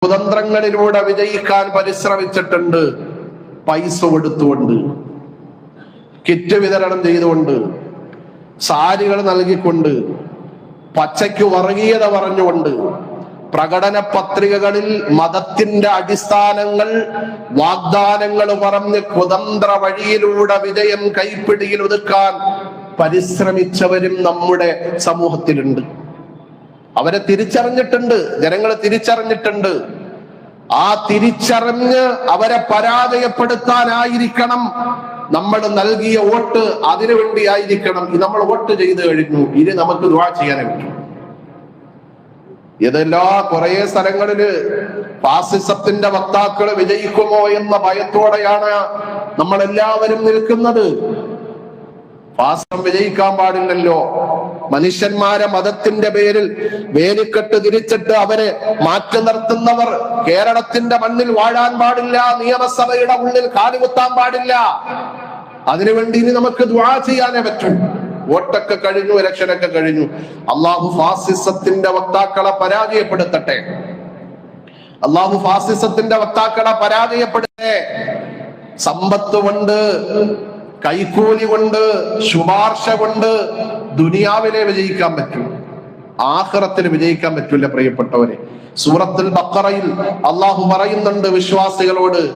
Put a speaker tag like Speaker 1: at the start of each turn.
Speaker 1: കുതന്ത്രങ്ങളിലൂടെ വിജയിക്കാൻ പരിശ്രമിച്ചിട്ടുണ്ട്. പൈസ കൊടുത്തുകൊണ്ട്, കിറ്റ് വിതരണം ചെയ്തുകൊണ്ട്, സാരികൾ നൽകിക്കൊണ്ട്, പച്ചയ്ക്ക് വർഗീയത പറഞ്ഞുകൊണ്ട്, പ്രകടന പത്രികകളിൽ മതത്തിന്റെ അടിസ്ഥാനങ്ങൾ, വാഗ്ദാനങ്ങൾ പറഞ്ഞ് കുതന്ത്ര വഴിയിലൂടെ വിജയം കൈപ്പിടിയിൽ ഒതുക്കാൻ പരിശ്രമിച്ചവരും നമ്മുടെ സമൂഹത്തിലുണ്ട്. അവരെ തിരിച്ചറിഞ്ഞിട്ടുണ്ട്, ജനങ്ങൾ തിരിച്ചറിഞ്ഞിട്ടുണ്ട്. ആ തിരിച്ചറിഞ്ഞ് അവരെ പരാജയപ്പെടുത്താനായിരിക്കണം നമ്മൾ നൽകിയ വോട്ട്. അതിനുവേണ്ടി ആയിരിക്കണം നമ്മൾ വോട്ട് ചെയ്തു കഴിഞ്ഞു, ഇനി നമുക്ക് ദുആ ചെയ്യാനേ പറ്റും. ഇതെല്ലാ കുറെ സ്ഥലങ്ങളില് ഫാസിസത്തിന്റെ വക്താക്കൾ വിജയിക്കുമോ എന്ന ഭയത്തോടെയാണ് നമ്മളെല്ലാവരും നിൽക്കുന്നത്. ഫാസിസം വിജയിക്കാൻ പാടില്ലല്ലോ. മനുഷ്യന്മാരെ മതത്തിന്റെ പേരിൽ വേലിക്കെട്ട് തിരിച്ചിട്ട് അവരെ മാറ്റി നിർത്തുന്നവർ കേരളത്തിന്റെ മണ്ണിൽ വാഴാൻ പാടില്ല. നിയമസഭയുടെ ഉള്ളിൽ കാലുകുത്താൻ പാടില്ല. അതിനുവേണ്ടി ഇനി നമുക്ക് ദുആ ചെയ്യാനേ പറ്റും. വോട്ടൊക്കെ കഴിഞ്ഞു, ഇലക്ഷനൊക്കെ കഴിഞ്ഞു. അള്ളാഹു ഫാസിസത്തിന്റെ വക്താക്കളെ പരാജയപ്പെടുത്തട്ടെ. അള്ളാഹു ഫാസിസത്തിന്റെ വക്താക്കളെ പരാജയപ്പെടുത്തേ. സമ്പത്ത് കൊണ്ട്, കൈക്കൂലി കൊണ്ട്, ശുപാർശ കൊണ്ട് ദുനിയാവിലെ വിജയിക്കാൻ പറ്റും, ആഖിറത്തിൽ വിജയിക്കാൻ പറ്റില്ല. പ്രിയപ്പെട്ടവരെ, സൂറത്തുൽ ബഖറയിൽ അള്ളാഹു പറയുന്നുണ്ട് വിശ്വാസികളോട്,